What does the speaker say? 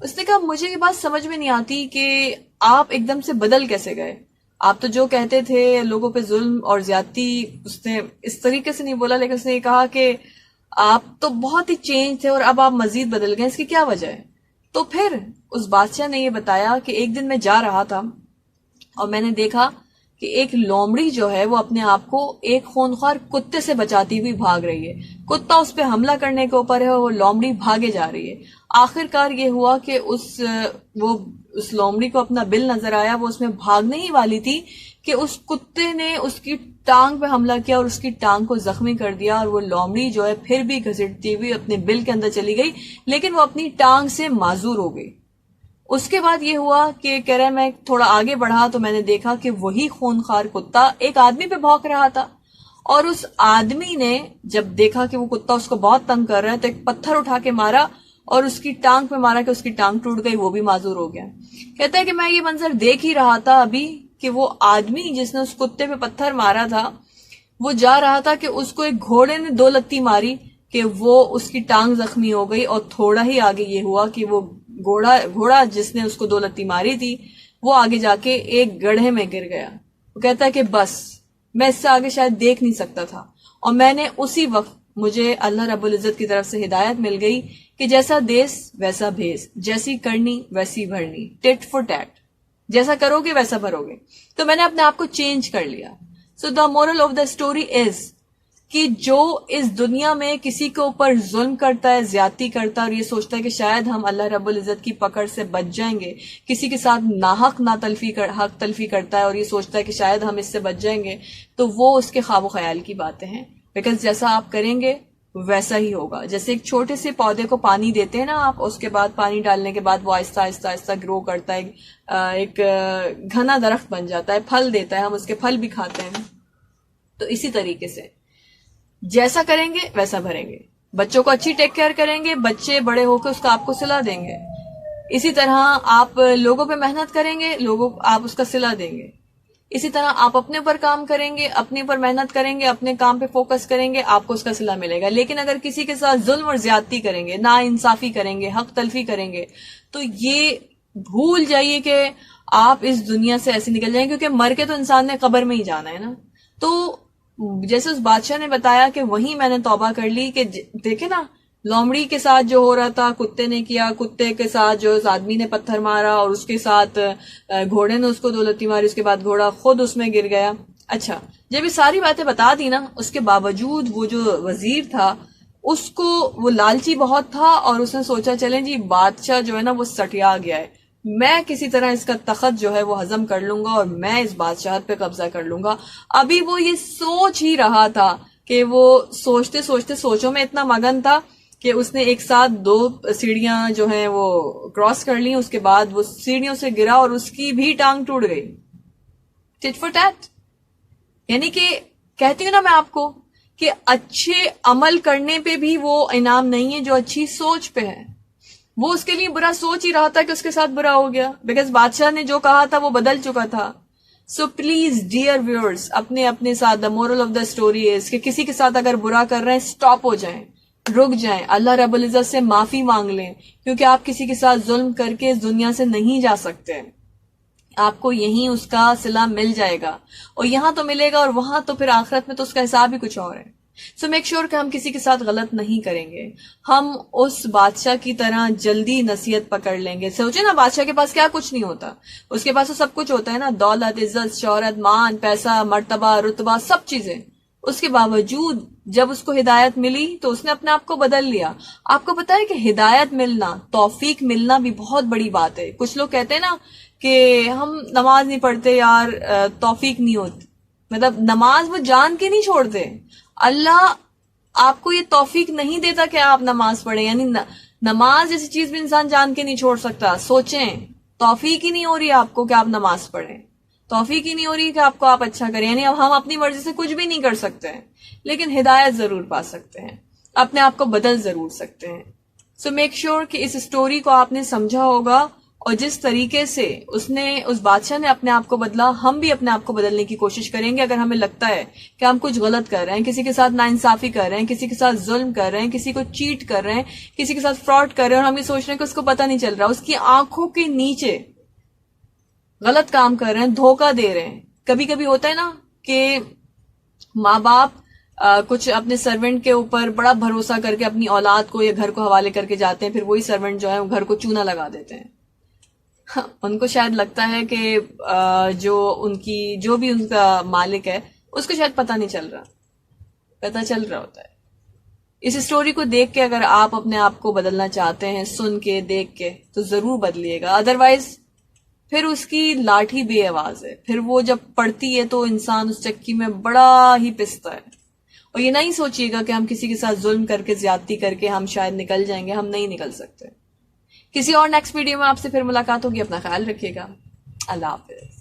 اس نے کہا مجھے یہ بات سمجھ میں نہیں آتی کہ آپ ایک دم سے بدل کیسے گئے. آپ تو جو کہتے تھے لوگوں پہ ظلم اور زیادتی، اس نے اس طریقے سے نہیں بولا، لیکن اس نے یہ کہا کہ آپ تو بہت ہی چینج تھے اور اب آپ مزید بدل گئے، اس کی کیا وجہ ہے؟ تو پھر اس بادشاہ نے یہ بتایا کہ ایک دن میں جا رہا تھا اور میں نے دیکھا کہ ایک لومڑی جو ہے وہ اپنے آپ کو ایک خونخوار کتے سے بچاتی ہوئی بھاگ رہی ہے. کتا اس پہ حملہ کرنے کے اوپر ہے اور وہ لومڑی بھاگے جا رہی ہے. آخر کار یہ ہوا کہ اس لومڑی کو اپنا بل نظر آیا، وہ اس میں بھاگنے ہی والی تھی کہ اس کتے نے اس کی ٹانگ پہ حملہ کیا اور اس کی ٹانگ کو زخمی کر دیا، اور وہ لومڑی جو ہے پھر بھی گھسٹتی ہوئی اپنے بل کے اندر چلی گئی، لیکن وہ اپنی ٹانگ سے معذور ہو گئی. اس کے بعد یہ ہوا کہ کہہ رہے میں تھوڑا آگے بڑھا تو میں نے دیکھا کہ وہی خونخوار کتا ایک آدمی پہ بھونک رہا تھا، اور اس آدمی نے جب دیکھا کہ وہ کتا اس کو بہت تنگ کر رہا ہے تو ایک پتھر اٹھا کے مارا اور اس کی ٹانگ پہ مارا کہ اس کی ٹانگ ٹوٹ گئی، وہ بھی معذور ہو گیا. کہتا ہے کہ میں یہ منظر دیکھ ہی رہا تھا ابھی کہ وہ آدمی جس نے اس کتے پہ پتھر مارا تھا وہ جا رہا تھا کہ اس کو ایک گھوڑے نے 2 لتی ماری کہ وہ اس کی ٹانگ زخمی ہو گئی، اور تھوڑا ہی آگے یہ ہوا کہ وہ گھوڑا جس نے اس کو 2 لتی ماری تھی وہ آگے جا کے ایک گڑھے میں گر گیا. وہ کہتا ہے کہ بس میں اس سے آگے شاید دیکھ نہیں سکتا تھا، اور میں نے اسی وقت مجھے اللہ رب العزت کی طرف سے ہدایت مل گئی کہ جیسا دیس ویسا بھیس، جیسی کرنی ویسی بھرنی، ٹٹ فور ٹیٹ، جیسا کرو گے ویسا بھرو گے. تو میں نے اپنے آپ کو چینج کر لیا. So the moral of the story is کہ جو اس دنیا میں کسی کے اوپر ظلم کرتا ہے، زیادتی کرتا ہے، اور یہ سوچتا ہے کہ شاید ہم اللہ رب العزت کی پکڑ سے بچ جائیں گے، کسی کے ساتھ ناحق حق تلفی کرتا ہے اور یہ سوچتا ہے کہ شاید ہم اس سے بچ جائیں گے، تو وہ اس کے خواب و خیال کی باتیں ہیں. بیکاز جیسا آپ کریں گے ویسا ہی ہوگا. جیسے ایک چھوٹے سے پودے کو پانی دیتے ہیں نا آپ، اس کے بعد پانی ڈالنے کے بعد وہ آہستہ آہستہ آہستہ گرو کرتا ہے، ایک گھنا درخت بن جاتا ہے، پھل دیتا ہے، ہم اس کے پھل بھی کھاتے ہیں. تو اسی طریقے سے جیسا کریں گے ویسا بھریں گے. بچوں کو اچھی ٹیک کیئر کریں گے، بچے بڑے ہو کے اس کا آپ کو صلہ دیں گے. اسی طرح آپ لوگوں پہ محنت کریں گے، آپ اس کا صلہ دیں گے. اسی طرح آپ اپنے اوپر کام کریں گے، اپنے اوپر محنت کریں گے، اپنے کام پہ فوکس کریں گے، آپ کو اس کا صلہ ملے گا. لیکن اگر کسی کے ساتھ ظلم اور زیادتی کریں گے، نا انصافی کریں گے، حق تلفی کریں گے، تو یہ بھول جائیے کہ آپ اس دنیا سے ایسے نکل جائیں گے، کیونکہ مر کے تو انسان نے قبر میں ہی جانا ہے نا. تو جیسے اس بادشاہ نے بتایا کہ وہیں میں نے توبہ کر لی کہ دیکھے نا لومڑی کے ساتھ جو ہو رہا تھا کتے نے کیا، کتے کے ساتھ جو اس آدمی نے پتھر مارا، اور اس کے ساتھ گھوڑے نے اس کو 2 لتی ماری، اس کے بعد گھوڑا خود اس میں گر گیا. اچھا جب یہ ساری باتیں بتا دی نا، اس کے باوجود وہ جو وزیر تھا اس کو وہ لالچی بہت تھا، اور اس نے سوچا چلیں جی بادشاہ جو ہے نا وہ سٹیا گیا ہے، میں کسی طرح اس کا تخت جو ہے وہ ہضم کر لوں گا اور میں اس بادشاہت پہ قبضہ کر لوں گا. ابھی وہ یہ سوچ ہی رہا تھا کہ وہ سوچتے سوچتے سوچوں میں اتنا مگن تھا کہ اس نے ایک ساتھ 2 سیڑھیاں جو ہیں وہ کراس کر لی. اس کے بعد وہ سیڑھیوں سے گرا اور اس کی بھی ٹانگ ٹوٹ گئی. Tit for TET. یعنی کہ کہتی ہوں نا میں آپ کو کہ اچھے عمل کرنے پہ بھی وہ انعام نہیں ہے جو اچھی سوچ پہ ہے. وہ اس کے لیے برا سوچ ہی رہا تھا کہ اس کے ساتھ برا ہو گیا، بیکاز بادشاہ نے جو کہا تھا وہ بدل چکا تھا. سو پلیز ڈیئر ویورز، اپنے ساتھ دا moral of the story is کہ کسی کے ساتھ اگر برا کر رہے ہیں سٹاپ ہو جائیں، رک جائیں، اللہ رب العزت سے معافی مانگ لیں، کیونکہ آپ کسی کے ساتھ ظلم کر کے اس دنیا سے نہیں جا سکتے. آپ کو یہیں اس کا صلہ مل جائے گا، اور یہاں تو ملے گا اور وہاں تو پھر آخرت میں تو اس کا حساب ہی کچھ اور ہے. سو میک شیور کہ ہم کسی کے ساتھ غلط نہیں کریں گے. ہم اس بادشاہ کی طرح جلدی نصیحت پکڑ لیں گے. سوچے نا بادشاہ کے پاس کیا کچھ نہیں ہوتا، اس کے پاس تو سب کچھ ہوتا ہے نا، دولت، عزت، شہرت، مان، پیسہ، مرتبہ، رتبہ، سب چیزیں. اس کے باوجود جب اس کو ہدایت ملی تو اس نے اپنے آپ کو بدل لیا. آپ کو پتا ہے کہ ہدایت ملنا، توفیق ملنا بھی بہت بڑی بات ہے. کچھ لوگ کہتے ہیں نا کہ ہم نماز نہیں پڑھتے یار، توفیق نہیں ہوتی. مطلب نماز وہ جان کے نہیں چھوڑتے، اللہ آپ کو یہ توفیق نہیں دیتا کہ آپ نماز پڑھیں. یعنی نماز جیسی چیز بھی انسان جان کے نہیں چھوڑ سکتا. سوچیں، توفیق ہی نہیں ہو رہی آپ کو کہ آپ نماز پڑھیں، توفیق ہی نہیں ہو رہی کہ آپ کو آپ اچھا کریں. یعنی اب ہم اپنی مرضی سے کچھ بھی نہیں کر سکتے ہیں، لیکن ہدایت ضرور پا سکتے ہیں، اپنے آپ کو بدل ضرور سکتے ہیں. سو میک شیور کہ اس اسٹوری کو آپ نے سمجھا ہوگا اور جس طریقے سے اس بادشاہ نے اپنے آپ کو بدلا، ہم بھی اپنے آپ کو بدلنے کی کوشش کریں گے. اگر ہمیں لگتا ہے کہ ہم کچھ غلط کر رہے ہیں، کسی کے ساتھ ناانصافی کر رہے ہیں، کسی کے ساتھ ظلم کر رہے ہیں، کسی کو چیٹ کر رہے ہیں، کسی کے ساتھ فراڈ کر رہے ہیں، اور ہم یہ سوچ رہے ہیں کہ اس کو پتہ نہیں چل رہا، اس کی آنکھوں کے نیچے غلط کام کر رہے ہیں، دھوکہ دے رہے ہیں. کبھی کبھی ہوتا ہے نا کہ ماں باپ کچھ اپنے سرونٹ کے اوپر بڑا بھروسہ کر کے اپنی اولاد کو یا گھر کو حوالے کر کے جاتے ہیں، پھر وہی سرونٹ جو ہے وہ گھر کو چونا لگا دیتے ہیں. ان کو شاید لگتا ہے کہ جو بھی ان کا مالک ہے اس کو شاید پتہ نہیں چل رہا، پتہ چل رہا ہوتا ہے. اس اسٹوری کو دیکھ کے اگر آپ اپنے آپ کو بدلنا چاہتے ہیں، سن کے دیکھ کے، تو ضرور بدلیے گا. ادروائز پھر اس کی لاٹھی بے آواز ہے، پھر وہ جب پڑتی ہے تو انسان اس چکی میں بڑا ہی پستا ہے. اور یہ نہیں سوچیے گا کہ ہم کسی کے ساتھ ظلم کر کے، زیادتی کر کے ہم شاید نکل جائیں گے، ہم نہیں نکل سکتے. کسی اور نیکسٹ ویڈیو میں آپ سے پھر ملاقات ہوگی. اپنا خیال رکھیے گا. اللہ حافظ.